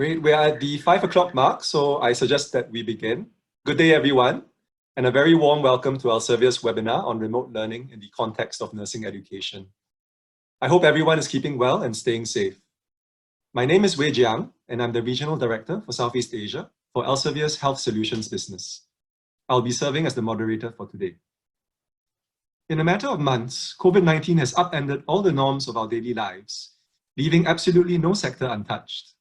Great, we're at the 5 o'clock mark, so I suggest that we begin. Good day, everyone, and a very warm welcome to Elsevier's webinar on remote learning in the context of nursing education. I hope everyone is keeping well and staying safe. My name is Wei Jiang, and I'm the Regional Director for Southeast Asia for Elsevier's Health Solutions business. I'll be serving as the moderator for today. In a matter of months, COVID-19 has upended all the norms of our daily lives, leaving absolutely no sector untouched.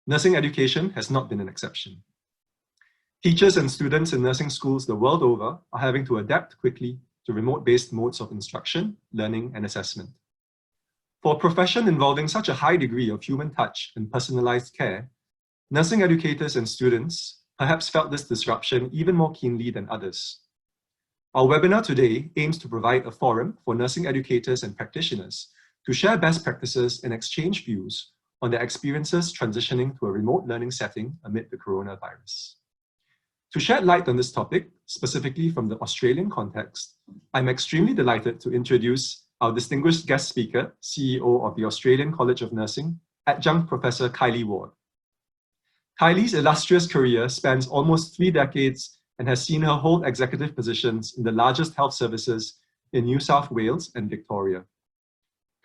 Nursing education has not been an exception. Teachers and students in nursing schools the world over are having to adapt quickly to remote-based modes of instruction, learning, and assessment. For a profession involving such a high degree of human touch and personalized care, nursing educators and students perhaps felt this disruption even more keenly than others. Our webinar today aims to provide a forum for nursing educators and practitioners to share best practices and exchange views on their experiences transitioning to a remote learning setting amid the coronavirus. To shed light on this topic, specifically from the Australian context, I'm extremely delighted to introduce our distinguished guest speaker, CEO of the Australian College of Nursing, Adjunct Professor Kylie Ward. Kylie's illustrious career spans almost 3 decades and has seen her hold executive positions in the largest health services in New South Wales and Victoria.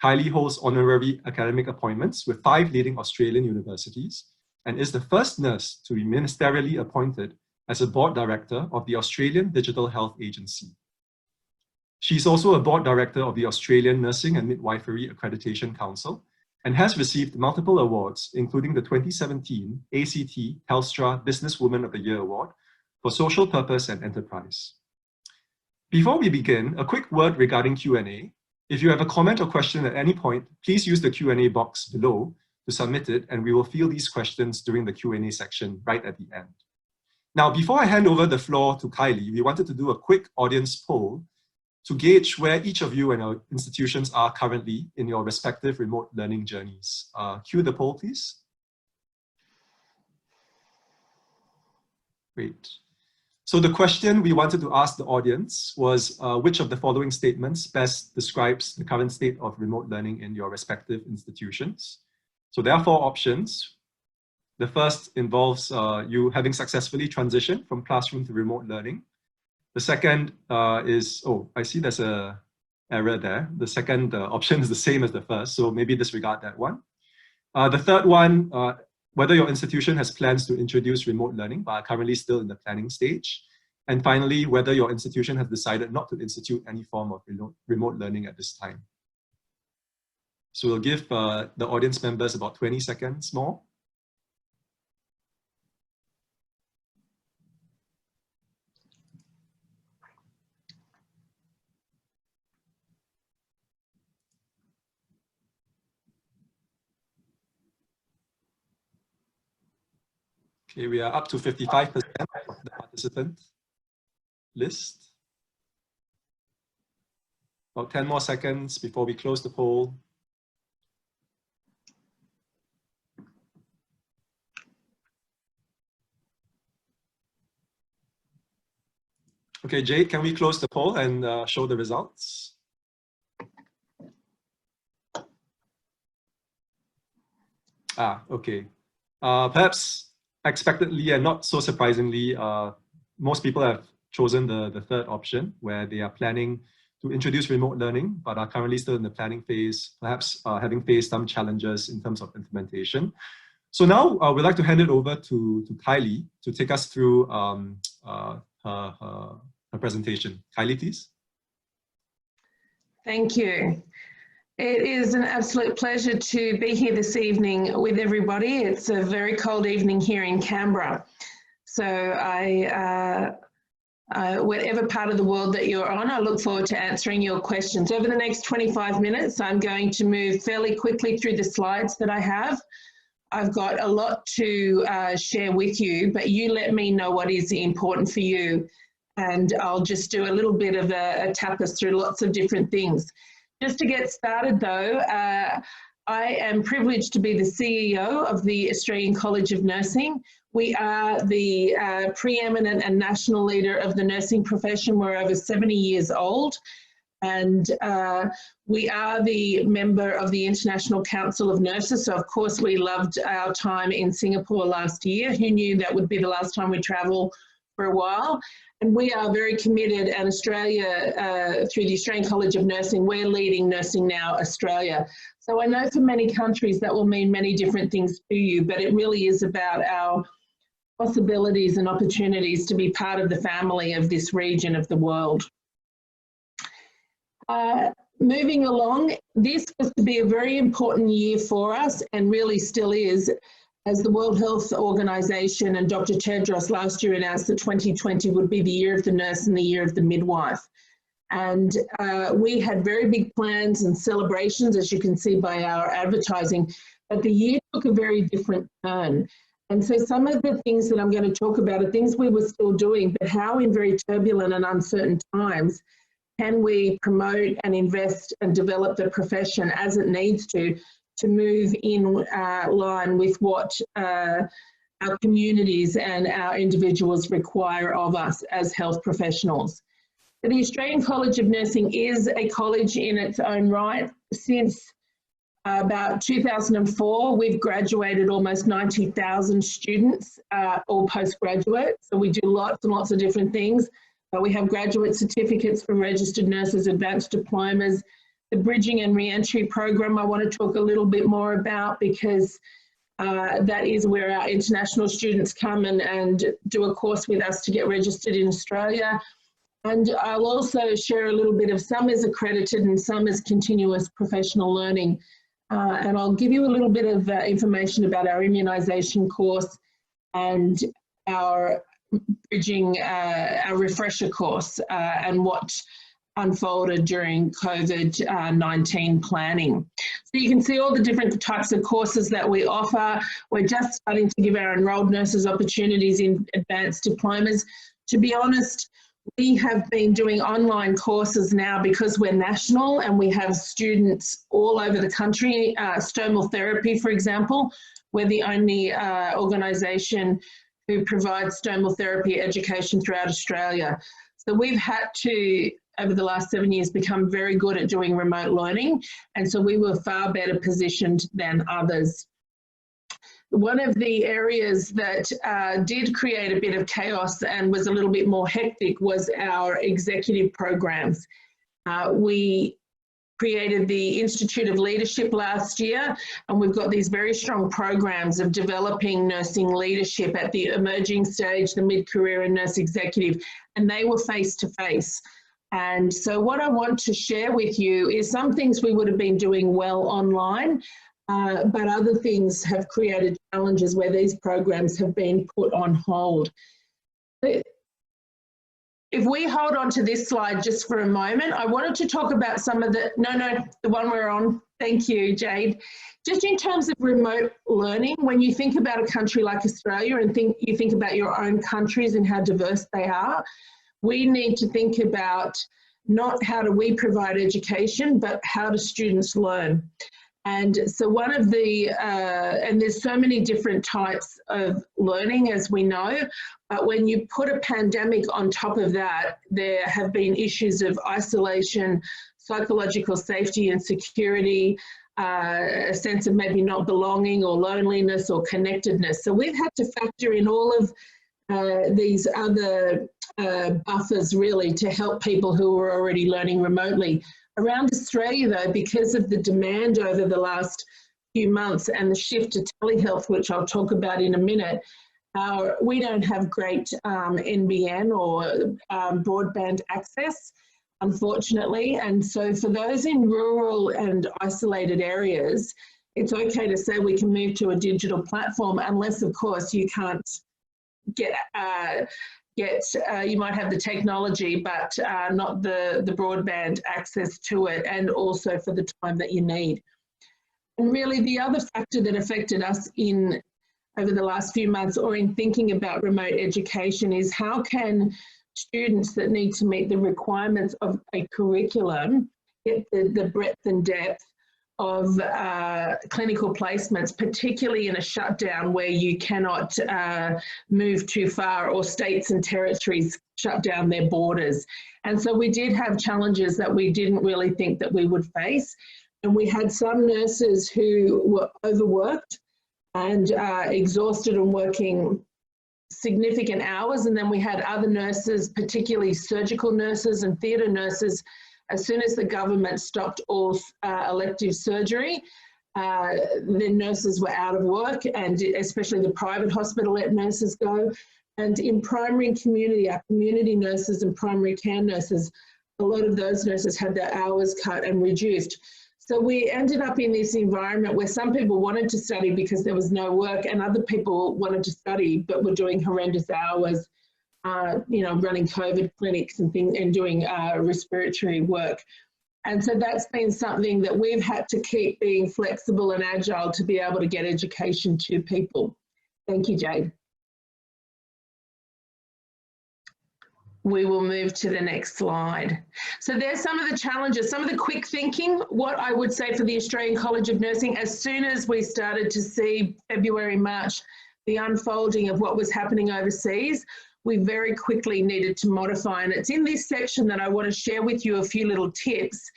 Kylie holds honorary academic appointments with 5 leading Australian universities and is the first nurse to be ministerially appointed as a board director of the Australian Digital Health Agency. She's also a board director of the Australian Nursing and Midwifery Accreditation Council and has received multiple awards, including the 2017 ACT Telstra Businesswoman of the Year Award for social purpose and enterprise. Before we begin, a quick word regarding Q&A. If you have a comment or question at any point, please use the Q&A box below to submit it, and we will field these questions during the Q&A section right at the end. Now, before I hand over the floor to Kylie, we wanted to do a quick audience poll to gauge where each of you and our institutions are currently in your respective remote learning journeys. Cue the poll, please. Great. So the question we wanted to ask the audience was, which of the following statements best describes the current state of remote learning in your respective institutions? So there are 4 options. The first involves you having successfully transitioned from classroom to remote learning. The second is, oh, I see there's an error there. The second option is the same as the first, so maybe disregard that one. The third one, whether your institution has plans to introduce remote learning, but are currently still in the planning stage. And finally, whether your institution has decided not to institute any form of remote learning at this time. So we'll give the audience members about 20 seconds more. Okay, we are up to 55% of the participant list. About 10 more seconds before we close the poll. Okay, Jade, can we close the poll and show the results? Okay. Perhaps expectedly and not so surprisingly, most people have chosen the third option, where they are planning to introduce remote learning, but are currently still in the planning phase, perhaps having faced some challenges in terms of implementation. So now we'd like to hand it over to Kylie to take us through her presentation. Kylie, please. Thank you. It is an absolute pleasure to be here this evening with everybody. It's a very cold evening here in Canberra. So whatever part of the world that you're on, I look forward to answering your questions. Over the next 25 minutes, I'm going to move fairly quickly through the slides that I have. I've got a lot to share with you, but you let me know what is important for you. And I'll just do a little bit of a tap us through lots of different things. Just to get started though, I am privileged to be the CEO of the Australian College of Nursing. We are the preeminent and national leader of the nursing profession. We're over 70 years old. And we are the member of the International Council of Nurses. So of course we loved our time in Singapore last year. Who knew that would be the last time we travel for a while? And we are very committed, and Australia, through the Australian College of Nursing, we're leading Nursing Now Australia. So I know for many countries that will mean many different things to you, but it really is about our possibilities and opportunities to be part of the family of this region of the world. Moving along, this was to be a very important year for us, and really still is, as the World Health Organization and Dr. Tedros last year announced that 2020 would be the year of the nurse and the year of the midwife. And we had very big plans and celebrations, as you can see by our advertising, but the year took a very different turn. And so some of the things that I'm going to talk about are things we were still doing, but how in very turbulent and uncertain times can we promote and invest and develop the profession as it needs to move in line with what our communities and our individuals require of us as health professionals. The Australian College of Nursing is a college in its own right. Since about 2004, we've graduated almost 90,000 students, all postgraduate. So we do lots and lots of different things. We have graduate certificates for registered nurses, advanced diplomas. The bridging and re-entry program I want to talk a little bit more about, because that is where our international students come and do a course with us to get registered in Australia. And I'll also share a little bit of some is accredited and some is continuous professional learning. And I'll give you a little bit of information about our immunisation course and our bridging, our refresher course and what unfolded during COVID-19 planning. So you can see all the different types of courses that we offer. We're just starting to give our enrolled nurses opportunities in advanced diplomas. To be honest, we have been doing online courses now because we're national and we have students all over the country. Stomal therapy, for example, we're the only organisation who provides stomal therapy education throughout Australia. So we've had to, over the last 7 years, become very good at doing remote learning, and so we were far better positioned than others. One of the areas that did create a bit of chaos and was a little bit more hectic was our executive programs. We created the Institute of Leadership last year, and we've got these very strong programs of developing nursing leadership at the emerging stage, the mid-career and nurse executive, and they were face-to-face. And so what I want to share with you is some things we would have been doing well online, but other things have created challenges where these programs have been put on hold. If we hold on to this slide just for a moment, I wanted to talk about some of the, the one we're on. Thank you, Jade. Just in terms of remote learning, when you think about a country like Australia and you think about your own countries and how diverse they are, we need to think about not how do we provide education, but how do students learn. And so one of the, and there's so many different types of learning, as we know, but when you put a pandemic on top of that, there have been issues of isolation, psychological safety and security, a sense of maybe not belonging or loneliness or connectedness. So we've had to factor in all of these other buffers really to help people who are already learning remotely. Around Australia though, because of the demand over the last few months and the shift to telehealth, which I'll talk about in a minute, we don't have great NBN or broadband access, unfortunately. And so for those in rural and isolated areas, it's okay to say we can move to a digital platform, unless of course you can't you might have the technology, but not the broadband access to it, and also for the time that you need. And really the other factor that affected us over the last few months, or in thinking about remote education, is how can students that need to meet the requirements of a curriculum get the breadth and depth of clinical placements, particularly in a shutdown where you cannot move too far, or states and territories shut down their borders. And so we did have challenges that we didn't really think that we would face. And we had some nurses who were overworked and exhausted and working significant hours. And then we had other nurses, particularly surgical nurses and theatre nurses, as soon as the government stopped all elective surgery, the nurses were out of work, and especially the private hospital let nurses go. And in primary and community, our community nurses and primary care nurses, a lot of those nurses had their hours cut and reduced. So we ended up in this environment where some people wanted to study because there was no work, and other people wanted to study but were doing horrendous hours, you know, running COVID clinics and things, and doing respiratory work. And so that's been something that we've had to keep being flexible and agile to be able to get education to people. Thank you, Jade. We will move to the next slide. So there's some of the challenges, some of the quick thinking. What I would say for the Australian College of Nursing, as soon as we started to see February, March, the unfolding of what was happening overseas, we very quickly needed to modify. And it's in this section that I want to share with you a few little tips.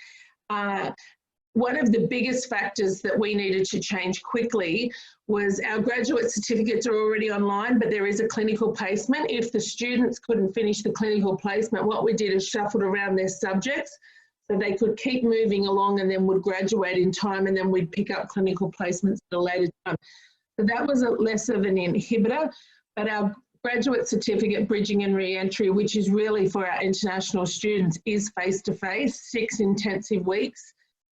One of the biggest factors that we needed to change quickly was our graduate certificates are already online, but there is a clinical placement. If the students couldn't finish the clinical placement, what we did is shuffled around their subjects so they could keep moving along and then would graduate in time, and then we'd pick up clinical placements at a later time. So that was less of an inhibitor, but our graduate certificate, bridging and re-entry, which is really for our international students, is face-to-face, 6 intensive weeks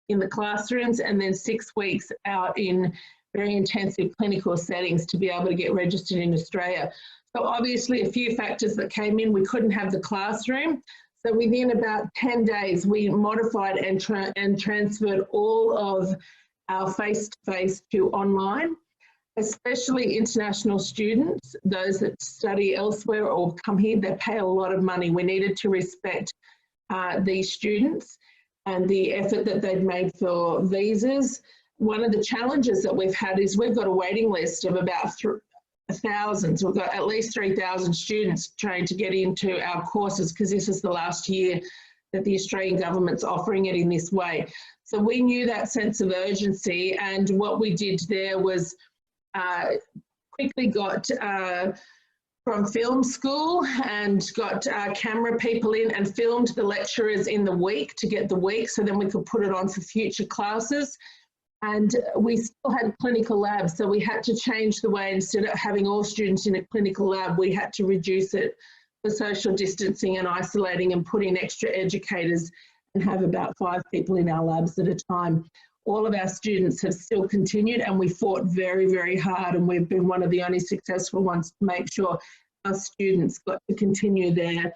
in the classrooms, and then 6 weeks out in very intensive clinical settings to be able to get registered in Australia. So obviously a few factors that came in, we couldn't have the classroom. So within about 10 days, we modified and transferred all of our face-to-face to online, especially international students, those that study elsewhere or come here, they pay a lot of money. We needed to respect these students and the effort that they'd made for visas. One of the challenges that we've had is we've got a waiting list of about thousands. We've got at least 3,000 students trying to get into our courses because this is the last year that the Australian government's offering it in this way. So we knew that sense of urgency, and what we did there was quickly got from film school and got camera people in and filmed the lecturers in the week to get the week, so then we could put it on for future classes. And we still had clinical labs, so we had to change the way, instead of having all students in a clinical lab, we had to reduce it for social distancing and isolating and put in extra educators and have about 5 people in our labs at a time. All of our students have still continued, and we fought very, very hard, and we've been one of the only successful ones to make sure our students got to continue their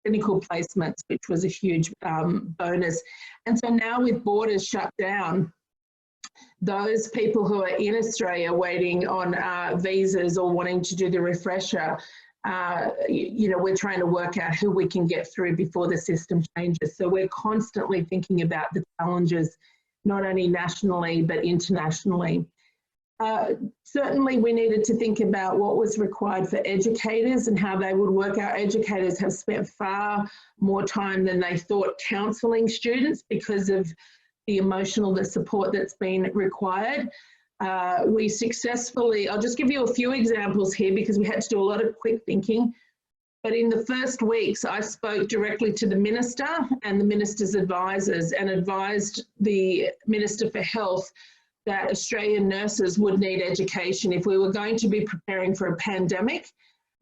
clinical placements, which was a huge bonus. And so now with borders shut down, those people who are in Australia waiting on visas or wanting to do the refresher, you know, we're trying to work out who we can get through before the system changes. So we're constantly thinking about the challenges, not only nationally, but internationally. Certainly we needed to think about what was required for educators and how they would work. Our educators have spent far more time than they thought counselling students because of the emotional support that's been required. We successfully, I'll just give you a few examples here because we had to do a lot of quick thinking. But in the first weeks, I spoke directly to the Minister and the Minister's advisors and advised the Minister for Health that Australian nurses would need education. If we were going to be preparing for a pandemic,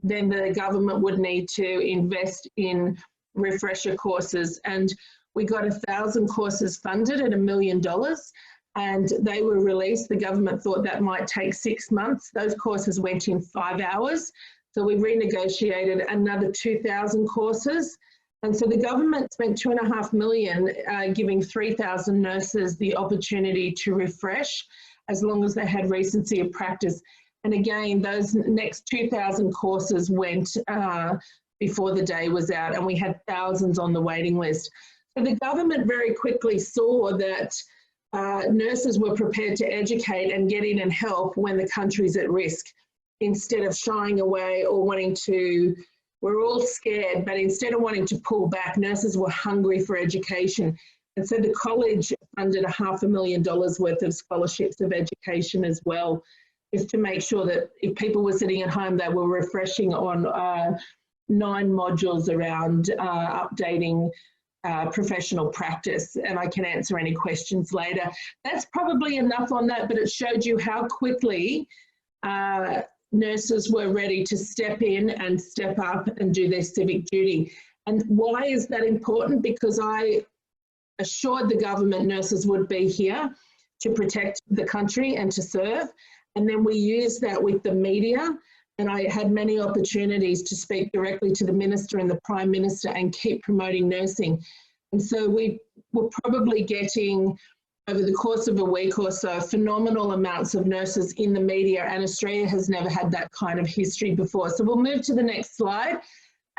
then the government would need to invest in refresher courses. And we got 1,000 courses funded at $1 million, and they were released. The government thought that might take 6 months. Those courses went in 5 hours. So we renegotiated another 2,000 courses. And so the government spent $2.5 million giving 3,000 nurses the opportunity to refresh as long as they had recency of practice. And again, those next 2,000 courses went before the day was out, and we had thousands on the waiting list. So the government very quickly saw that nurses were prepared to educate and get in and help when the country's at risk, instead of shying away or wanting to we're all scared, but instead of wanting to pull back, nurses were hungry for education. And so the college funded $500,000 worth of scholarships of education as well, just to make sure that if people were sitting at home, they were refreshing on 9 modules around updating professional practice. And I can answer any questions later. That's probably enough on that, but it showed you how quickly nurses were ready to step in and step up and do their civic duty. And why is that important? Because I assured the government nurses would be here to protect the country and to serve. And then we used that with the media. And I had many opportunities to speak directly to the Minister and the Prime Minister and keep promoting nursing. And so we were probably getting, over the course of a week or so, phenomenal amounts of nurses in the media, and Australia has never had that kind of history before. So we'll move to the next slide.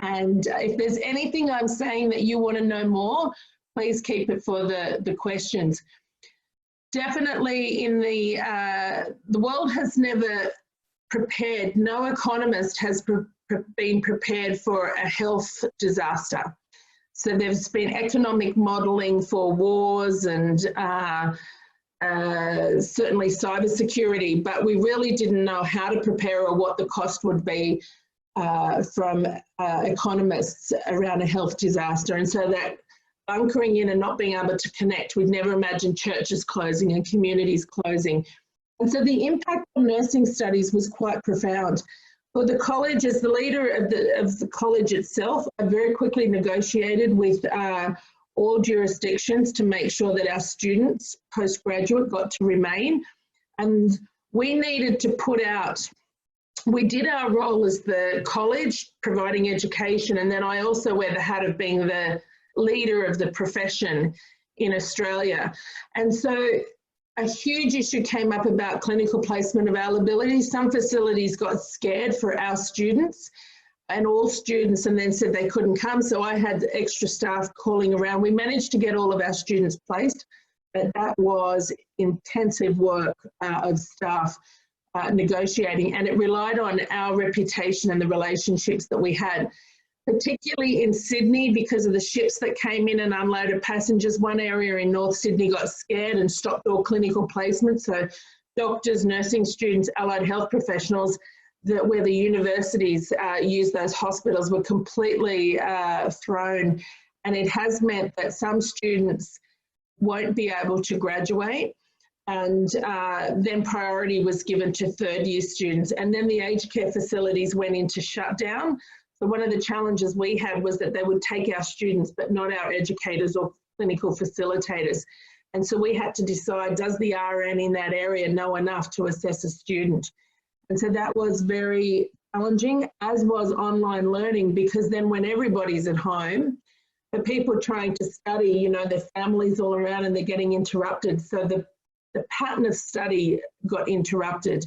And if there's anything I'm saying that you want to know more, please keep it for the questions. Definitely in the world has never prepared, no economist has been prepared for a health disaster. So there's been economic modelling for wars and certainly cybersecurity, but we really didn't know how to prepare or what the cost would be from economists around a health disaster. And so that bunkering in and not being able to connect, we'd never imagined churches closing and communities closing. And so the impact on nursing studies was quite profound. For the college, as the leader of the college itself, I very quickly negotiated with all jurisdictions to make sure that our students, postgraduate, got to remain. And we needed to put out, we did our role as the college, providing education, and then I also wear the hat of being the leader of the profession in Australia. And so a huge issue came up about clinical placement availability. Some facilities got scared for our students and all students and then said they couldn't come. So I had extra staff calling around. We managed to get all of our students placed, but that was intensive work of staff negotiating, and it relied on our reputation and the relationships that we had, particularly in Sydney because of the ships that came in and unloaded passengers. One area in North Sydney got scared and stopped all clinical placements. So doctors, nursing students, allied health professionals, where the universities use those hospitals, were completely thrown. And it has meant that some students won't be able to graduate. And then priority was given to third-year students. And then the aged care facilities went into shutdown. So one of the challenges we had was that they would take our students, but not our educators or clinical facilitators. And so we had to decide, does the RN in that area know enough to assess a student? And so that was very challenging, as was online learning, because then when everybody's at home, the people trying to study, you know, their families all around and they're getting interrupted. So the pattern of study got interrupted.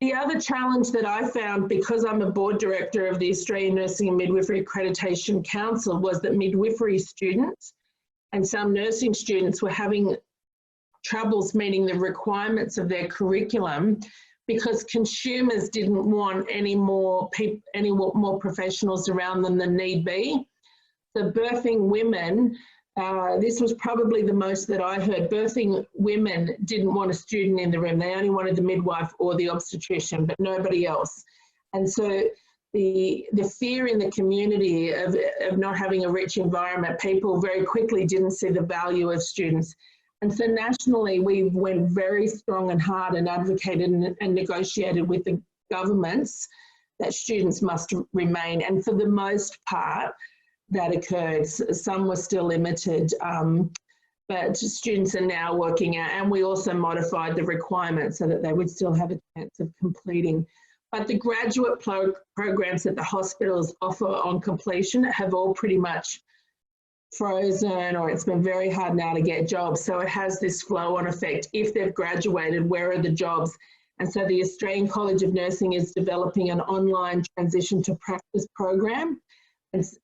The other challenge that I found, because I'm a board director of the Australian Nursing and Midwifery Accreditation Council, was that midwifery students and some nursing students were having troubles meeting the requirements of their curriculum because consumers didn't want any more professionals around them than need be. So birthing women, this was probably the most that I heard, birthing women didn't want a student in the room. They only wanted the midwife or the obstetrician, but nobody else. And so the fear in the community of not having a rich environment, people very quickly didn't see the value of students. And so nationally, we went very strong and hard and advocated and negotiated with the governments that students must remain. And for the most part, that occurred. Some were still limited, but students are now working out, and we also modified the requirements so that they would still have a chance of completing. But the graduate programs that the hospitals offer on completion have all pretty much frozen, or it's been very hard now to get jobs. So it has this flow-on effect. If they've graduated, where are the jobs? And so the Australian College of Nursing is developing an online transition to practice program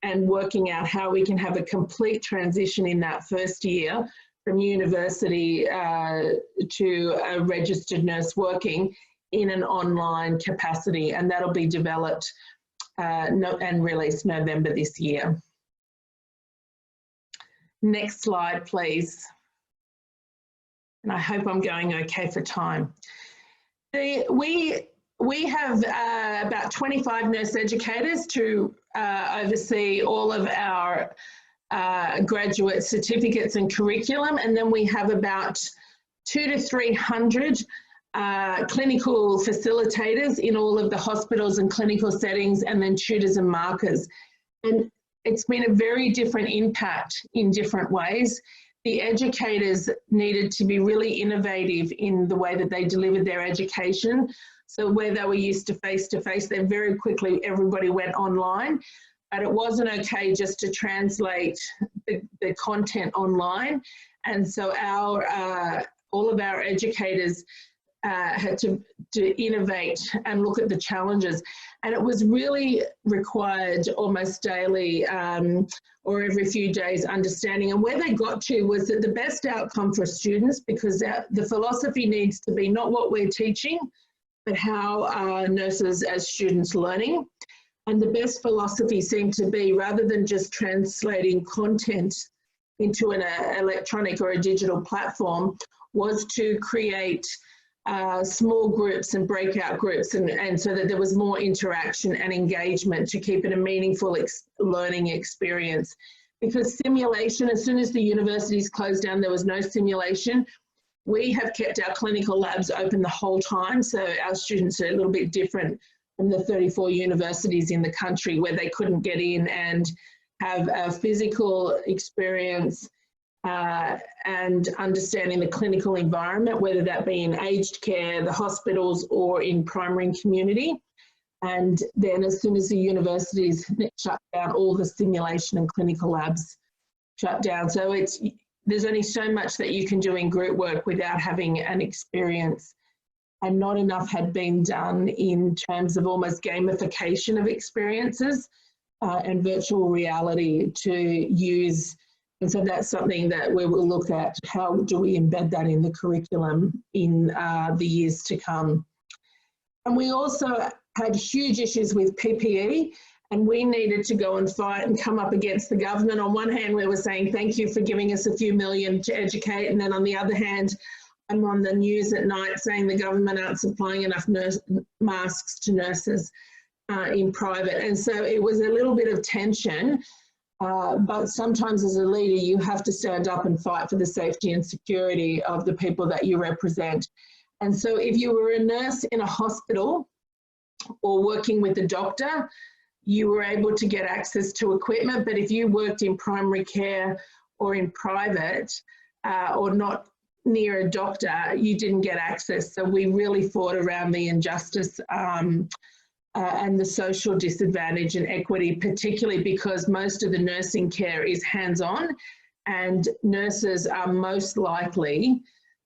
and working out how we can have a complete transition in that first year from university to a registered nurse working in an online capacity. And that'll be developed and released November this year. Next slide, please. And I hope I'm going okay for time. We have about 25 nurse educators to oversee all of our graduate certificates and curriculum, and then we have about 200 to 300 clinical facilitators in all of the hospitals and clinical settings, and then tutors and markers. And it's been a very different impact in different ways. The educators needed to be really innovative in the way that they delivered their education. So where they were used to face-to-face, then very quickly everybody went online. But it wasn't okay just to translate the content online. And so all of our educators had to innovate and look at the challenges. And it was really required almost daily or every few days understanding. And where they got to was that the best outcome for students, because the philosophy needs to be not what we're teaching, but how are nurses as students learning. And the best philosophy seemed to be, rather than just translating content into an electronic or a digital platform, was to create small groups and breakout groups, and so that there was more interaction and engagement to keep it a meaningful learning experience. Because simulation, as soon as the universities closed down, there was no simulation. We have kept our clinical labs open the whole time, so our students are a little bit different from the 34 universities in the country where they couldn't get in and have a physical experience and understanding the clinical environment, whether that be in aged care, the hospitals, or in primary and community. And then as soon as the universities shut down, all the simulation and clinical labs shut down. So there's only so much that you can do in group work without having an experience. And not enough had been done in terms of almost gamification of experiences and virtual reality to use. And so that's something that we will look at. How do we embed that in the curriculum in the years to come? And we also had huge issues with PPE, and we needed to go and fight and come up against the government. On one hand, we were saying, thank you for giving us a few million to educate. And then on the other hand, I'm on the news at night saying the government aren't supplying enough masks to nurses in private. And so it was a little bit of tension. But sometimes as a leader, you have to stand up and fight for the safety and security of the people that you represent. And so if you were a nurse in a hospital or working with a doctor, you were able to get access to equipment. But if you worked in primary care or in private or not near a doctor, you didn't get access. So we really fought around the injustice and the social disadvantage and equity, particularly because most of the nursing care is hands-on, and nurses are most likely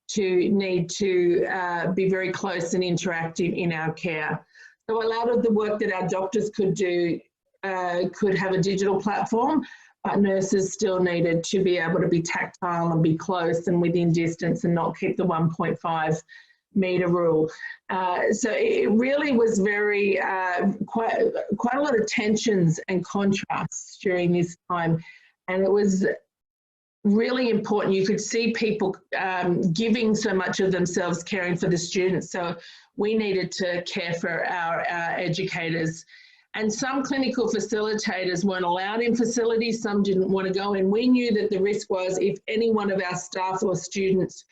to need to be very close and interactive in our care. So a lot of the work that our doctors could do could have a digital platform, but nurses still needed to be able to be tactile and be close and within distance and not keep the 1.5 meter rule. So it really was very, quite a lot of tensions and contrasts during this time. And it was really important. You could see people giving so much of themselves caring for the students. So we needed to care for our educators. And some clinical facilitators weren't allowed in facilities, some didn't want to go in. We knew that the risk was if any one of our staff or students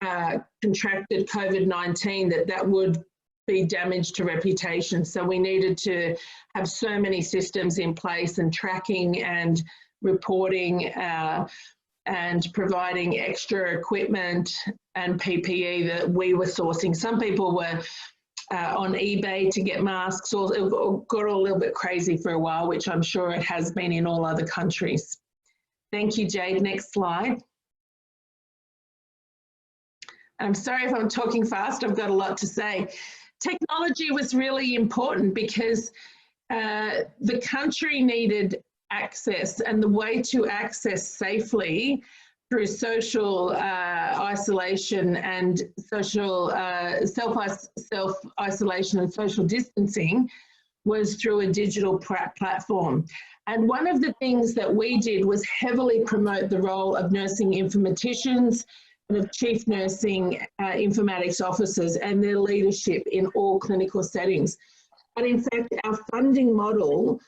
contracted COVID-19, that would be damage to reputation. So we needed to have so many systems in place and tracking and reporting and providing extra equipment and PPE that we were sourcing. Some people were on eBay to get masks, or it got a little bit crazy for a while, which I'm sure it has been in all other countries. Thank you, Jade. Next slide. I'm sorry if I'm talking fast, I've got a lot to say. Technology was really important because the country needed access, and the way to access safely through social isolation and social self-isolation and social distancing was through a digital platform. And one of the things that we did was heavily promote the role of nursing informaticians and of chief nursing informatics officers and their leadership in all clinical settings. But in fact, our funding model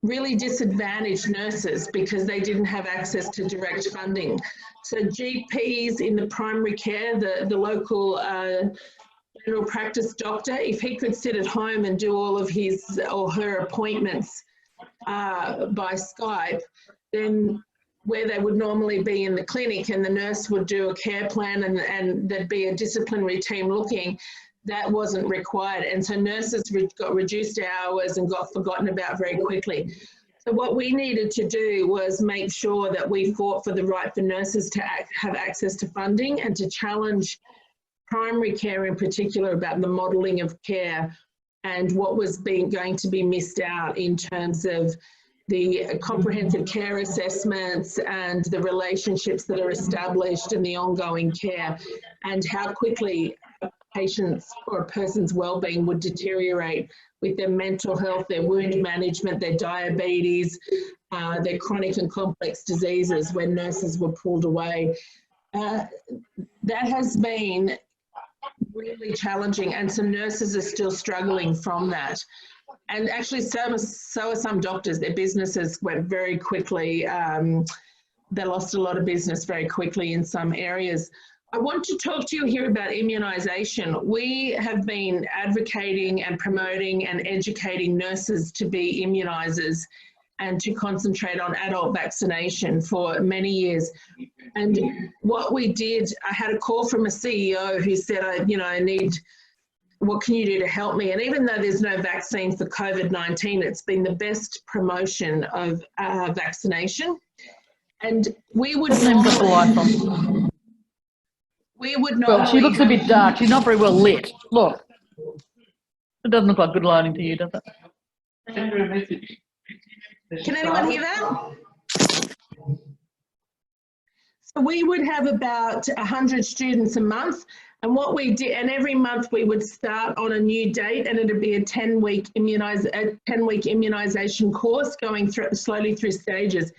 really disadvantaged nurses because they didn't have access to direct funding. So GPs in the primary care, the local general practice doctor, if he could sit at home and do all of his or her appointments by Skype, then where they would normally be in the clinic and the nurse would do a care plan and there'd be a disciplinary team looking, that wasn't required. And so nurses got reduced hours and got forgotten about very quickly. So what we needed to do was make sure that we fought for the right for nurses to have access to funding and to challenge primary care in particular about the modelling of care and what was going to be missed out in terms of the comprehensive care assessments and the relationships that are established and the ongoing care, and how quickly a patient's or a person's well-being would deteriorate with their mental health, their wound management, their diabetes, their chronic and complex diseases when nurses were pulled away. That has been really challenging, and some nurses are still struggling from that. And actually, so are some doctors. Their businesses went very quickly. They lost a lot of business very quickly in some areas. I want to talk to you here about immunisation. We have been advocating and promoting and educating nurses to be immunisers and to concentrate on adult vaccination for many years. And what we did, I had a call from a CEO who said, I need, what can you do to help me? And even though there's no vaccine for COVID-19, it's been the best promotion of vaccination. And we would normally, well, she looks a bit dark. She's not very well lit. Look, it doesn't look like good lighting to you, does it? Can anyone hear that? So we would have about 100 students a month, and what we did, and every month we would start on a new date, and it'd be a 10-week immunisation course going slowly through stages.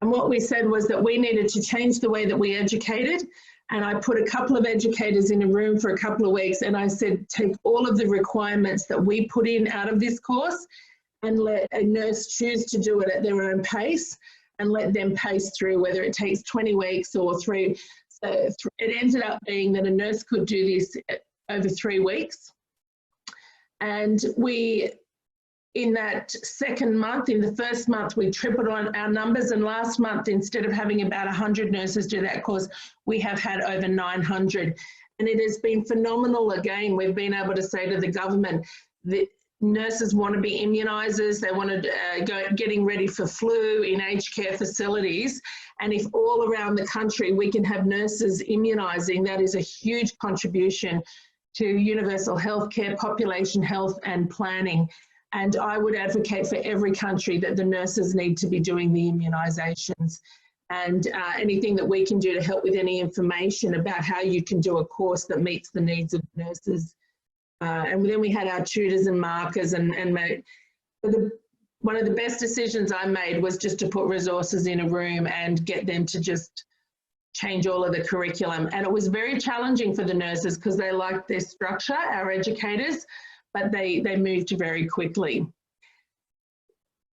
And what we said was that we needed to change the way that we educated. And I put a couple of educators in a room for a couple of weeks, and I said, take all of the requirements that we put in out of this course and let a nurse choose to do it at their own pace and let them pace through, whether it takes 20 weeks or 3. So it ended up being that a nurse could do this over 3 weeks. And we, in that second month, in the first month, we tripled on our numbers. And last month, instead of having about 100 nurses do that course, we have had over 900. And it has been phenomenal. Again, we've been able to say to the government that nurses want to be immunisers. They want to getting ready for flu in aged care facilities. And if all around the country we can have nurses immunising, that is a huge contribution to universal health care, population health and planning. And I would advocate for every country that the nurses need to be doing the immunisations. And anything that we can do to help with any information about how you can do a course that meets the needs of nurses. And then we had our tutors and markers, and one of the best decisions I made was just to put resources in a room and get them to just change all of the curriculum. And it was very challenging for the nurses because they liked their structure, our educators, but they moved very quickly.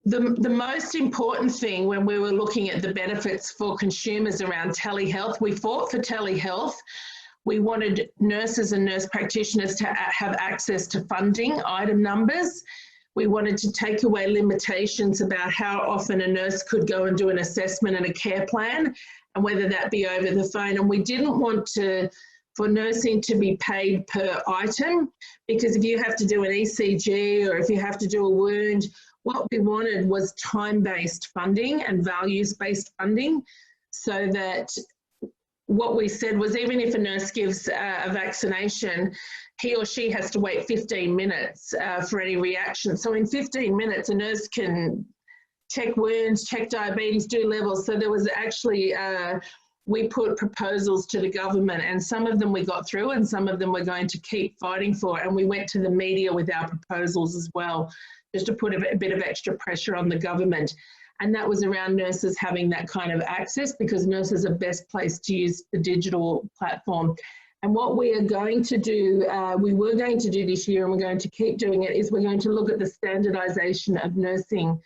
The most important thing when we were looking at the benefits for consumers around telehealth, we fought for telehealth. We wanted nurses and nurse practitioners to have access to funding, item numbers. We wanted to take away limitations about how often a nurse could go and do an assessment and a care plan, and whether that be over the phone. And we didn't want for nursing to be paid per item, because if you have to do an ECG or if you have to do a wound, what we wanted was time-based funding and values-based funding, so that what we said was even if a nurse gives a vaccination, he or she has to wait 15 minutes for any reaction. So in 15 minutes, a nurse can check wounds, check diabetes, do levels. So there was actually we put proposals to the government, and some of them we got through and some of them we're going to keep fighting for. And we went to the media with our proposals as well, just to put a bit of extra pressure on the government. And that was around nurses having that kind of access, because nurses are best placed to use the digital platform. And what we are going to do, we were going to do this year, and we're going to keep doing it, is we're going to look at the standardisation of nursing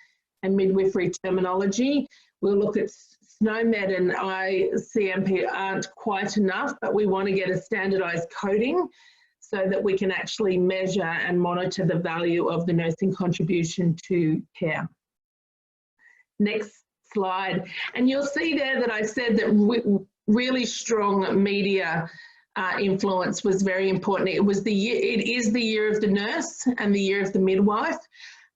and midwifery terminology. We'll look at SNOMED and ICMP aren't quite enough, but we want to get a standardised coding so that we can actually measure and monitor the value of the nursing contribution to care. Next slide. And you'll see there that I said that really strong media influence was very important. It is the year of the nurse and the year of the midwife.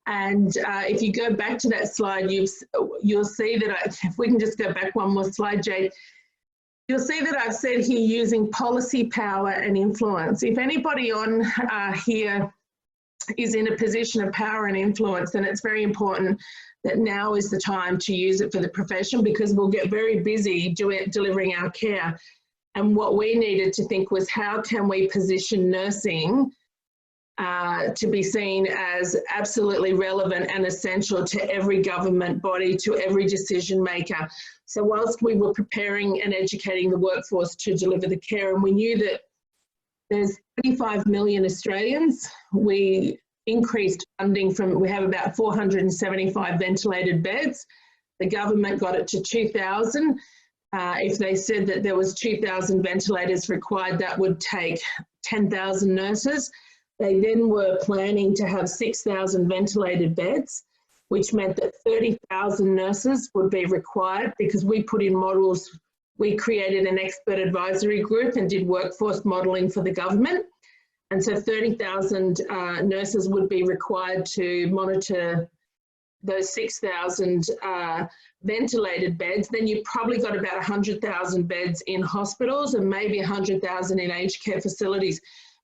And if you go back to that slide, you'll see that, if we can just go back one more slide, Jade, you'll see that I've said here using policy power and influence. If anybody on here is in a position of power and influence, then it's very important that now is the time to use it for the profession, because we'll get very busy delivering our care. And what we needed to think was, how can we position nursing to be seen as absolutely relevant and essential to every government body, to every decision maker. So whilst we were preparing and educating the workforce to deliver the care, and we knew that there's 25 million Australians, we increased funding from, we have about 475 ventilated beds. The government got it to 2,000. If they said that there was 2,000 ventilators required, that would take 10,000 nurses. They then were planning to have 6,000 ventilated beds, which meant that 30,000 nurses would be required, because we put in models. We created an expert advisory group and did workforce modelling for the government. And so 30,000 nurses would be required to monitor those 6,000 ventilated beds. Then you've probably got about 100,000 beds in hospitals and maybe 100,000 in aged care facilities.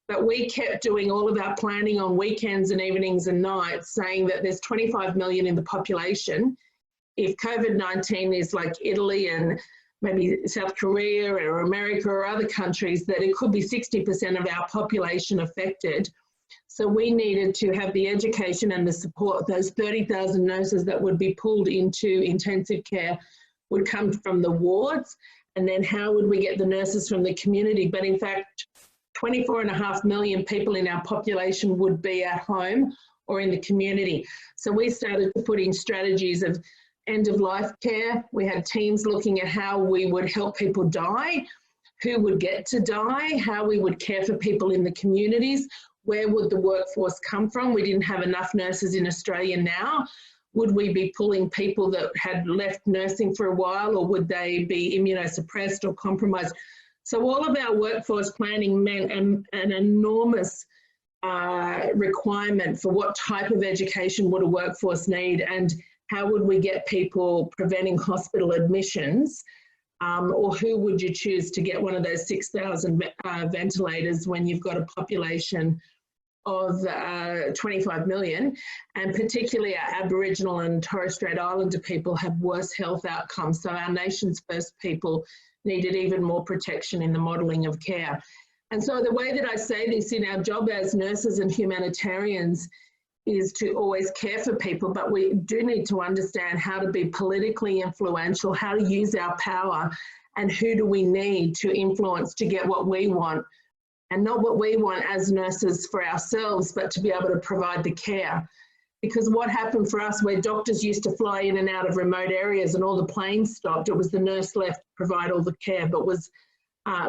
But we kept doing all of our planning on weekends and evenings and nights, saying that there's 25 million in the population. If COVID-19 is like Italy and maybe South Korea or America or other countries, that it could be 60% of our population affected. So we needed to have the education and the support. Those 30,000 nurses that would be pulled into intensive care would come from the wards. And then how would we get the nurses from the community? But in fact, 24.5 million people in our population would be at home or in the community. So we started to put in strategies of end-of-life care. We had teams looking at how we would help people die, who would get to die, how we would care for people in the communities, where would the workforce come from? We didn't have enough nurses in Australia now. Would we be pulling people that had left nursing for a while, or would they be immunosuppressed or compromised? So all of our workforce planning meant an enormous requirement for what type of education would a workforce need, and how would we get people preventing hospital admissions, or who would you choose to get one of those 6,000 ventilators when you've got a population of 25 million, and particularly our Aboriginal and Torres Strait Islander people have worse health outcomes. So our nation's first people needed even more protection in the modelling of care. And so the way that I say this in our job as nurses and humanitarians is to always care for people, but we do need to understand how to be politically influential, how to use our power, and who do we need to influence to get what we want, and not what we want as nurses for ourselves, but to be able to provide the care. Because what happened for us, where doctors used to fly in and out of remote areas and all the planes stopped, it was the nurse left to provide all the care, but was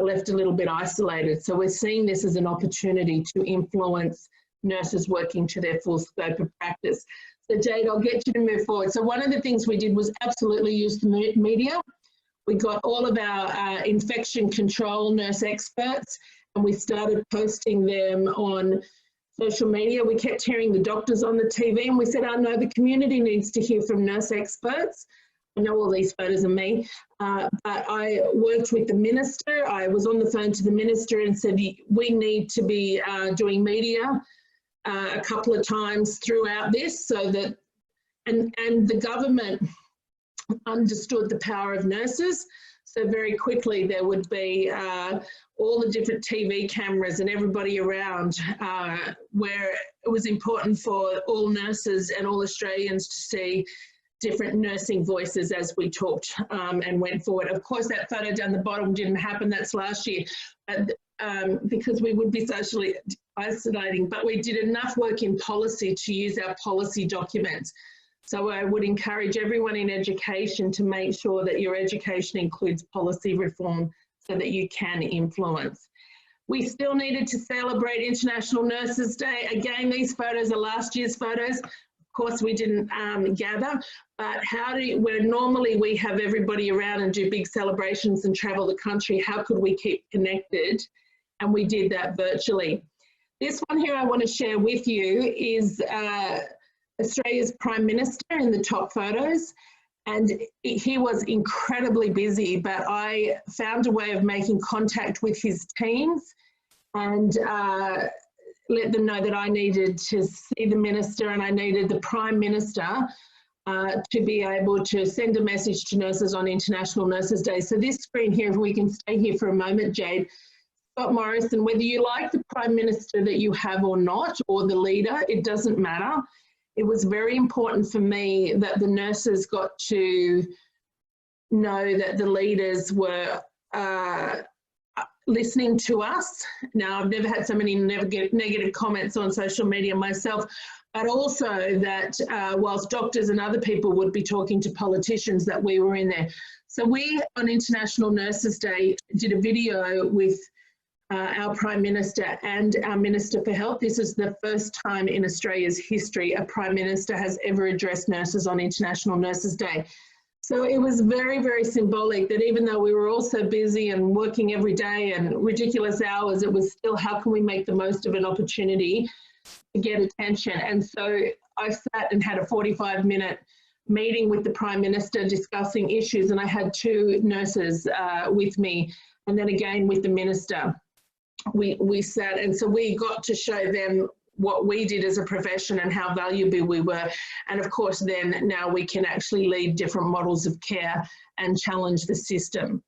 left a little bit isolated. So we're seeing this as an opportunity to influence nurses working to their full scope of practice. So Jade, I'll get you to move forward. So one of the things we did was absolutely use the media. We got all of our infection control nurse experts, and we started posting them on social media. We kept hearing the doctors on the TV, and we said, oh no, the community needs to hear from nurse experts. I know all these photos of me, but I worked with the minister. I was on the phone to the minister and said, we need to be doing media a couple of times throughout this, so that, and the government understood the power of nurses. So very quickly there would be all the different TV cameras and everybody around, where it was important for all nurses and all Australians to see different nursing voices as we talked and went forward. Of course, that photo down the bottom didn't happen, that's last year, because we would be socially isolating, but we did enough work in policy to use our policy documents. So I would encourage everyone in education to make sure that your education includes policy reform so that you can influence. We still needed to celebrate International Nurses Day. Again, these photos are last year's photos. Of course, we didn't gather, but where normally we have everybody around and do big celebrations and travel the country, how could we keep connected? And we did that virtually. This one here I want to share with you is Australia's Prime Minister in the top photos, and he was incredibly busy, but I found a way of making contact with his teams and let them know that I needed to see the Minister and I needed the Prime Minister to be able to send a message to nurses on International Nurses Day. So this screen here, if we can stay here for a moment, Jade, Scott Morrison, whether you like the Prime Minister that you have or not, or the leader, it doesn't matter. It was very important for me that the nurses got to know that the leaders were listening to us. Now, I've never had so many negative comments on social media myself, but also that whilst doctors and other people would be talking to politicians, that we were in there. So we, on International Nurses Day, did a video with our Prime Minister and our Minister for Health. This is the first time in Australia's history a Prime Minister has ever addressed nurses on International Nurses Day. So it was very, very symbolic that even though we were all so busy and working every day and ridiculous hours, it was still how can we make the most of an opportunity to get attention. And so I sat and had a 45-minute meeting with the Prime Minister discussing issues, and I had two nurses with me, and then again with the Minister. We sat, and so we got to show them what we did as a profession and how valuable we were. And of course, then now we can actually lead different models of care and challenge the system.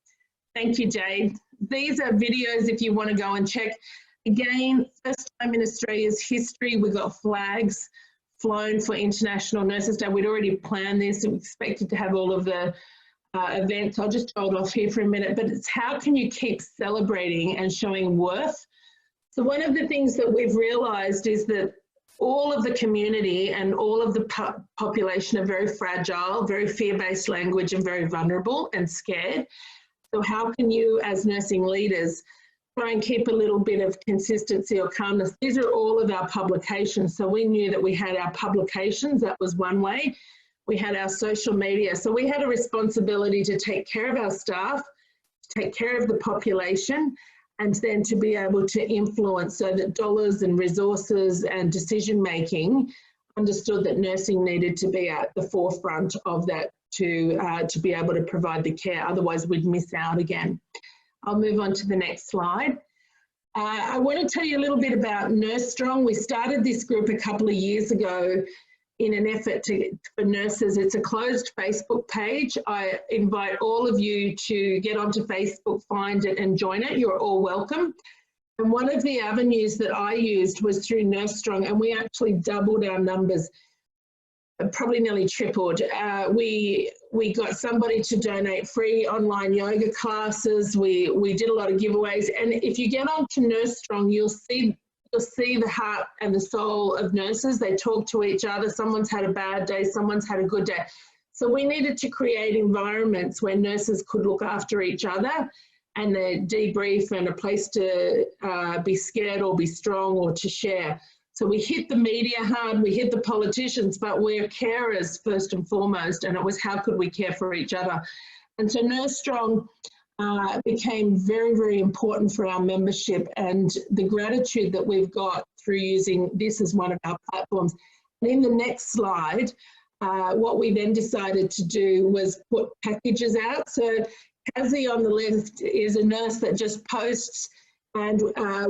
Thank you, Jade. These are videos if you want to go and check. Again, first time in Australia's history, we got flags flown for International Nurses Day. We'd already planned this and we expected to have all of the events. I'll just hold off here for a minute, but it's how can you keep celebrating and showing worth? So one of the things that we've realised is that all of the community and all of the population are very fragile, very fear-based language and very vulnerable and scared. So how can you as nursing leaders try and keep a little bit of consistency or calmness? These are all of our publications. So we knew that we had our publications, that was one way. We had our social media. So we had a responsibility to take care of our staff, to take care of the population, and then to be able to influence so that dollars and resources and decision-making understood that nursing needed to be at the forefront of that to be able to provide the care. Otherwise, we'd miss out again. I'll move on to the next slide. I want to tell you a little bit about Nurse Strong. We started this group a couple of years ago in an effort for nurses. It's a closed Facebook page. I invite all of you to get onto Facebook, find it and join it. You're all welcome. And one of the avenues that I used was through Nurse Strong, and we actually doubled our numbers, probably nearly tripled. We got somebody to donate free online yoga classes. We did a lot of giveaways. And if you get onto Nurse Strong, you'll see the heart and the soul of nurses. They talk to each other. Someone's had a bad day, someone's had a good day. So we needed to create environments where nurses could look after each other and they debrief and a place to be scared or be strong or to share. So we hit the media hard, we hit the politicians, but we're carers first and foremost, and it was how could we care for each other. And so Nurse Strong became very, very important for our membership and the gratitude that we've got through using this as one of our platforms. And in the next slide, what we then decided to do was put packages out. So Kazi on the left is a nurse that just posts, and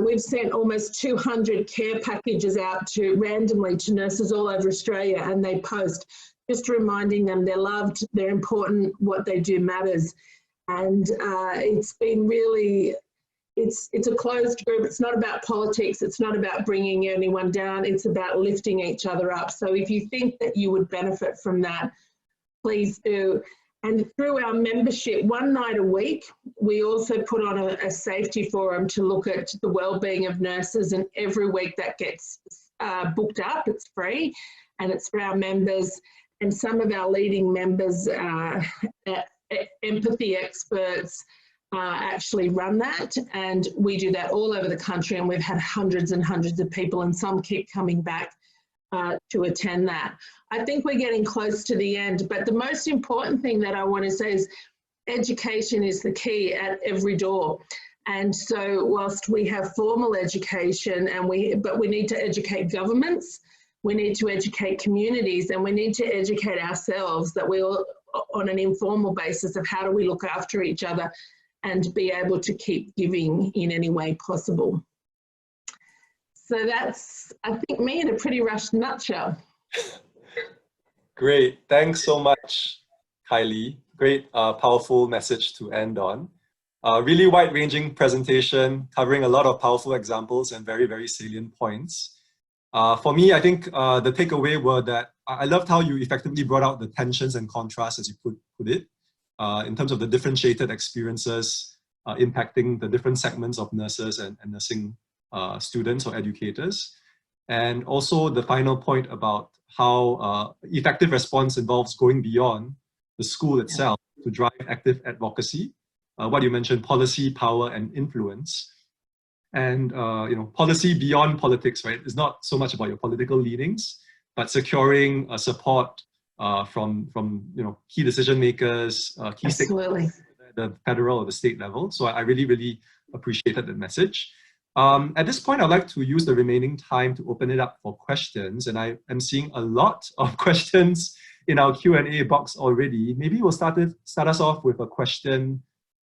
we've sent almost 200 care packages out randomly to nurses all over Australia, and they post, just reminding them they're loved, they're important, what they do matters. And it's been really, it's a closed group. It's not about politics. It's not about bringing anyone down. It's about lifting each other up. So if you think that you would benefit from that, please do. And through our membership, one night a week, we also put on a safety forum to look at the wellbeing of nurses, and every week that gets booked up. It's free and it's for our members, and some of our leading members, empathy experts, actually run that, and we do that all over the country, and we've had hundreds and hundreds of people, and some keep coming back to attend that. I think we're getting close to the end, but the most important thing that I want to say is education is the key at every door. And so whilst we have formal education, but we need to educate governments, we need to educate communities, and we need to educate ourselves that we all, on an informal basis, of how do we look after each other and be able to keep giving in any way possible. So that's, I think, me in a pretty rushed nutshell. Great. Thanks so much, Kylie. Great, powerful message to end on. Really wide-ranging presentation, covering a lot of powerful examples and very, very salient points. For me, I think the takeaway were that I loved how you effectively brought out the tensions and contrasts, as you put it, in terms of the differentiated experiences impacting the different segments of nurses and nursing students or educators. And also the final point about how effective response involves going beyond the school itself to drive active advocacy. What you mentioned, policy, power, and influence. And policy beyond politics, right? It's not so much about your political leanings, but securing support from key decision makers, key stakeholders at the federal or the state level. So I really, really appreciated that message. At this point, I'd like to use the remaining time to open it up for questions. And I am seeing a lot of questions in our Q&A box already. Maybe we'll start us off with a question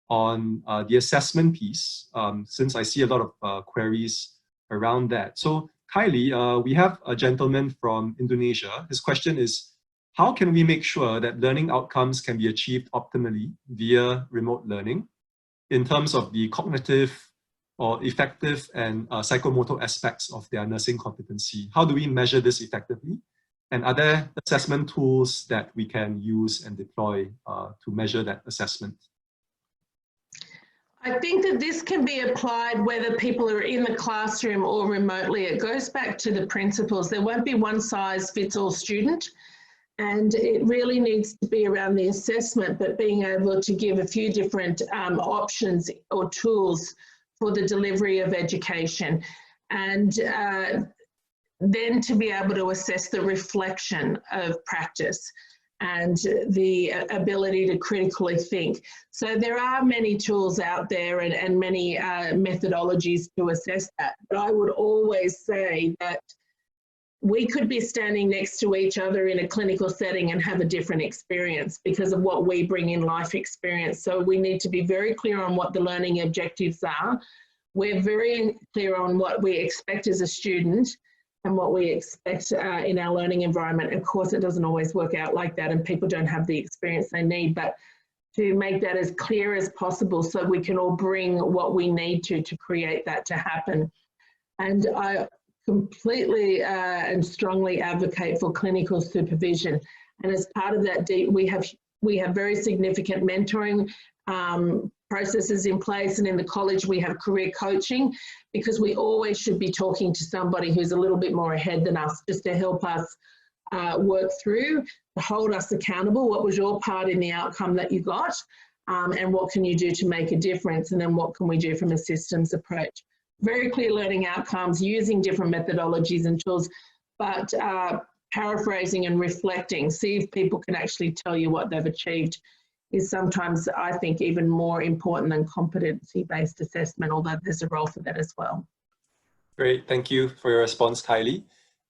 on the assessment piece, since I see a lot of queries around that. So Kylie, we have a gentleman from Indonesia. His question is, how can we make sure that learning outcomes can be achieved optimally via remote learning in terms of the cognitive or effective and psychomotor aspects of their nursing competency? How do we measure this effectively? And are there assessment tools that we can use and deploy to measure that assessment? I think that this can be applied whether people are in the classroom or remotely. It goes back to the principles. There won't be one size fits all student, and it really needs to be around the assessment, but being able to give a few different options or tools for the delivery of education. And then to be able to assess the reflection of practice and the ability to critically think. So there are many tools out there and many methodologies to assess that. But I would always say that we could be standing next to each other in a clinical setting and have a different experience because of what we bring in life experience. So we need to be very clear on what the learning objectives are. We're very clear on what we expect as a student and what we expect in our learning environment. Of course, it doesn't always work out like that and people don't have the experience they need, but to make that as clear as possible so we can all bring what we need to create that to happen. And I completely and strongly advocate for clinical supervision. And as part of that, we have very significant mentoring processes in place, and in the college we have career coaching, because we always should be talking to somebody who's a little bit more ahead than us, just to help us work through, to hold us accountable. What was your part in the outcome that you got, and what can you do to make a difference, and then what can we do from a systems approach? Very clear learning outcomes using different methodologies and tools, but paraphrasing and reflecting, see if people can actually tell you what they've achieved, is sometimes, I think, even more important than competency-based assessment, although there's a role for that as well. Great, thank you for your response, Kylie.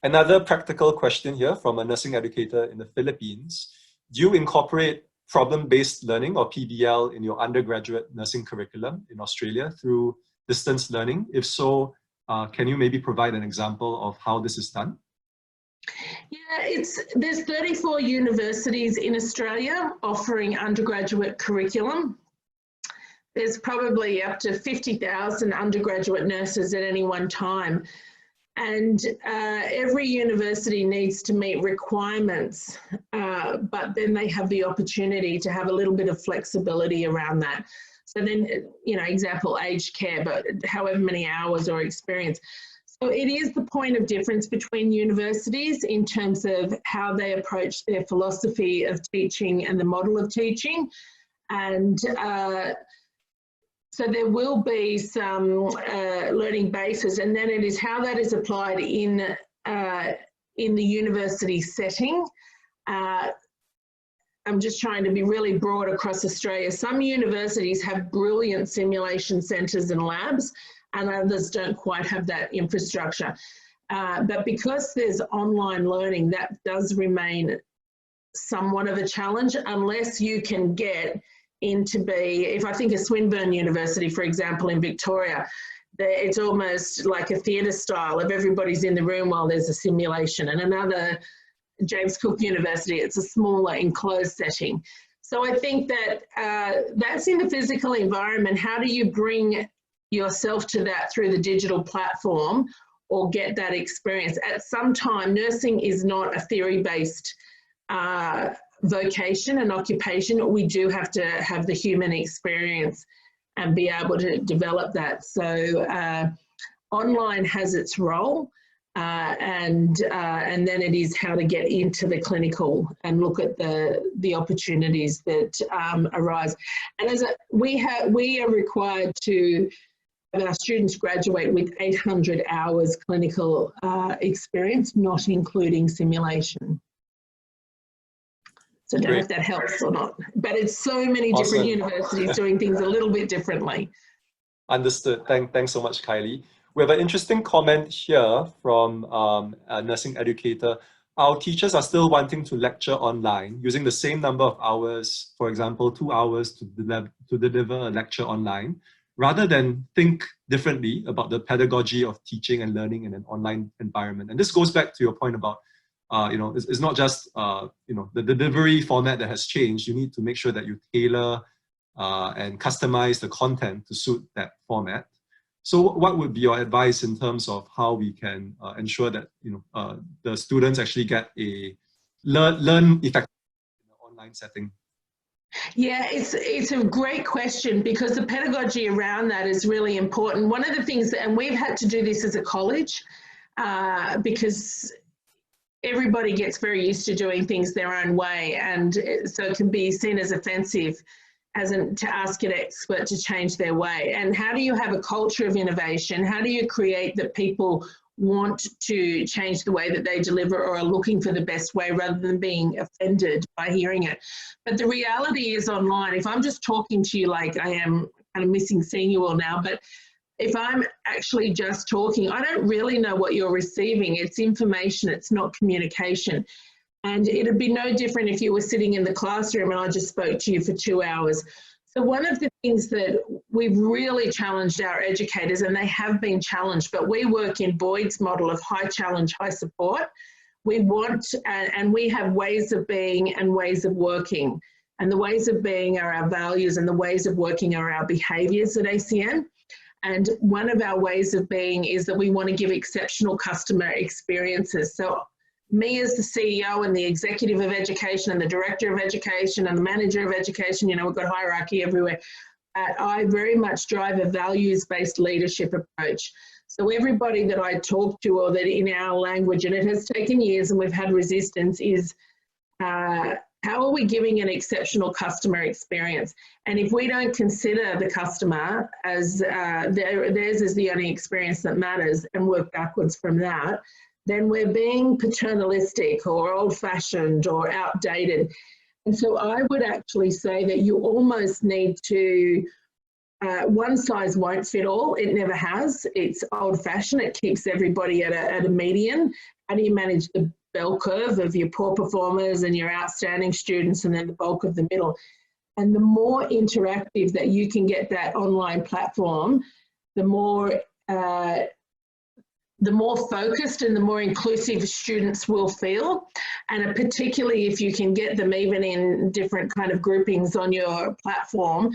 Another practical question here from a nursing educator in the Philippines. Do you incorporate problem-based learning, or PBL, in your undergraduate nursing curriculum in Australia through distance learning? If so, can you maybe provide an example of how this is done? Yeah, there's 34 universities in Australia offering undergraduate curriculum. there's probably up to 50,000 undergraduate nurses at any one time. And every university needs to meet requirements, but then they have the opportunity to have a little bit of flexibility around that. So then, you know, example, aged care, but however many hours or experience. So it is the point of difference between universities in terms of how they approach their philosophy of teaching and the model of teaching. And so there will be some learning bases, and then it is how that is applied in the university setting. I'm just trying to be really broad across Australia. Some universities have brilliant simulation centres and labs, and others don't quite have that infrastructure. But because there's online learning, that does remain somewhat of a challenge unless you can get into if I think of Swinburne University, for example, in Victoria, it's almost like a theatre style of everybody's in the room while there's a simulation. And another, James Cook University, it's a smaller enclosed setting. So I think that that's in the physical environment. How do you bring yourself to that through the digital platform or get that experience? At some time, nursing is not a theory-based vocation and occupation. We do have to have the human experience and be able to develop that. So online has its role, and then it is how to get into the clinical and look at the opportunities that arise. And as we are required to have our students graduate with 800 hours clinical experience, not including simulation. So I don't know if that helps or not, but it's so many different universities doing things a little bit differently. Understood. Thanks so much, Kylie. We have an interesting comment here from a nursing educator. Our teachers are still wanting to lecture online using the same number of hours, for example, 2 hours to deliver a lecture online, rather than think differently about the pedagogy of teaching and learning in an online environment. And this goes back to your point about you know, it's not just, you know, the delivery format that has changed. You need to make sure that you tailor and customize the content to suit that format. So what would be your advice in terms of how we can ensure that, you know, the students actually get a learn effectively in an online setting? Yeah, it's a great question, because the pedagogy around that is really important. One of the things, and we've had to do this as a college, because everybody gets very used to doing things their own way, and so it can be seen as offensive to ask an expert to change their way. And how do you have a culture of innovation? How do you create that people want to change the way that they deliver or are looking for the best way rather than being offended by hearing it? But the reality is online, if I'm just talking to you like I am kind of missing seeing you all now, but if I'm actually just talking, I don't really know what you're receiving. It's information, it's not communication. And it'd be no different if you were sitting in the classroom and I just spoke to you for 2 hours. So one of the things that we've really challenged our educators, and they have been challenged, but we work in Boyd's model of high challenge, high support. We want, and we have ways of being and ways of working. And the ways of being are our values, and the ways of working are our behaviours at ACN. And one of our ways of being is that we want to give exceptional customer experiences. So me as the CEO and the executive of education and the director of education and the manager of education, you know, we've got hierarchy everywhere. I very much drive a values-based leadership approach. So everybody that I talk to, or that in our language, and it has taken years and we've had resistance, is how are we giving an exceptional customer experience? And if we don't consider the customer as theirs is the only experience that matters and work backwards from that, then we're being paternalistic or old-fashioned or outdated. And so I would actually say that you almost need to, one size won't fit all. It never has. It's old-fashioned. It keeps everybody at a median. How do you manage the bell curve of your poor performers and your outstanding students, and then the bulk of the middle? And the more interactive that you can get that online platform, the more focused and the more inclusive students will feel. And particularly if you can get them even in different kind of groupings on your platform,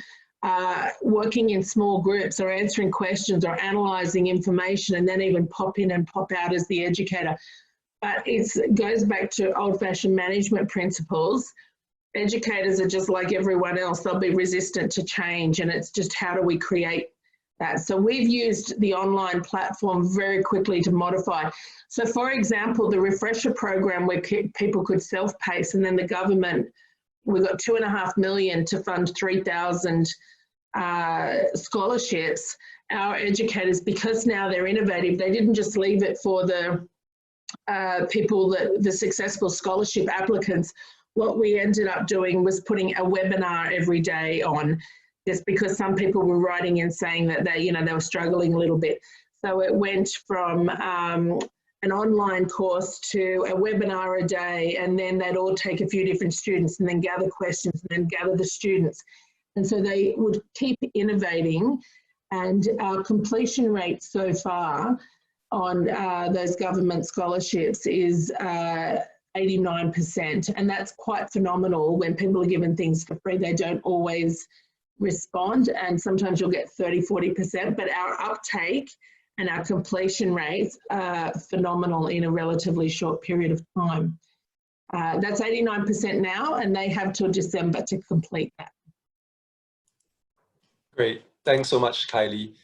working in small groups or answering questions or analysing information and then even pop in and pop out as the educator. But it goes back to old-fashioned management principles. Educators are just like everyone else. They'll be resistant to change, and it's just how do we create that. So we've used the online platform very quickly to modify. So for example, the refresher program where people could self-pace, and then the government, we got $2.5 million to fund 3,000 scholarships. Our educators, because now they're innovative, they didn't just leave it for the people, the successful scholarship applicants. What we ended up doing was putting a webinar every day on, just because some people were writing in saying that they were struggling a little bit. So it went from an online course to a webinar a day, and then they'd all take a few different students and then gather questions and then gather the students. And so they would keep innovating, and our completion rate so far on those government scholarships is 89%. And that's quite phenomenal. When people are given things for free, they don't always respond, and sometimes you'll get 30–40%, but our uptake and our completion rates are phenomenal in a relatively short period of time. That's 89% now, and they have till December to complete that. Great. Thanks so much, Kylie.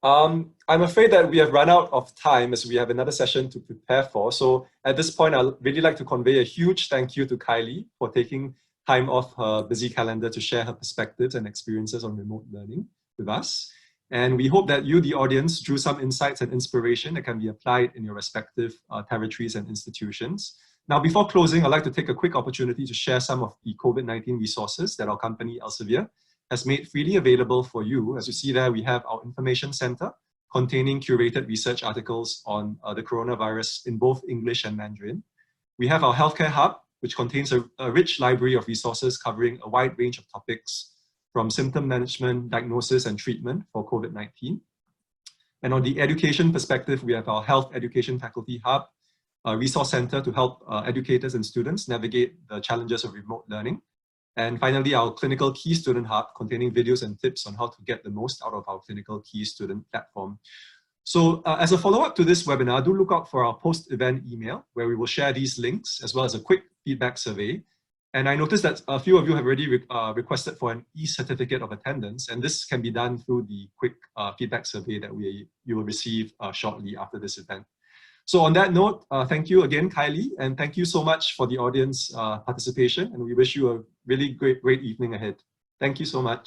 I'm afraid that we have run out of time as we have another session to prepare for. So at this point, I'd really like to convey a huge thank you to Kylie for taking time off her busy calendar to share her perspectives and experiences on remote learning with us. And we hope that you, the audience, drew some insights and inspiration that can be applied in your respective territories and institutions. Now, before closing, I'd like to take a quick opportunity to share some of the COVID-19 resources that our company, Elsevier, has made freely available for you. As you see there, we have our information center containing curated research articles on the coronavirus in both English and Mandarin. We have our healthcare hub, which contains a rich library of resources covering a wide range of topics from symptom management, diagnosis, and treatment for COVID-19. And on the education perspective, we have our Health Education Faculty Hub, a resource center to help educators and students navigate the challenges of remote learning. And finally, our Clinical Key Student Hub containing videos and tips on how to get the most out of our Clinical Key Student platform. So as a follow-up to this webinar, do look out for our post-event email where we will share these links as well as a quick feedback survey. And I noticed that a few of you have already requested for an e-certificate of attendance, and this can be done through the quick feedback survey that you will receive shortly after this event. So on that note, thank you again, Kylie, and thank you so much for the audience participation, and we wish you a really great evening ahead. Thank you so much.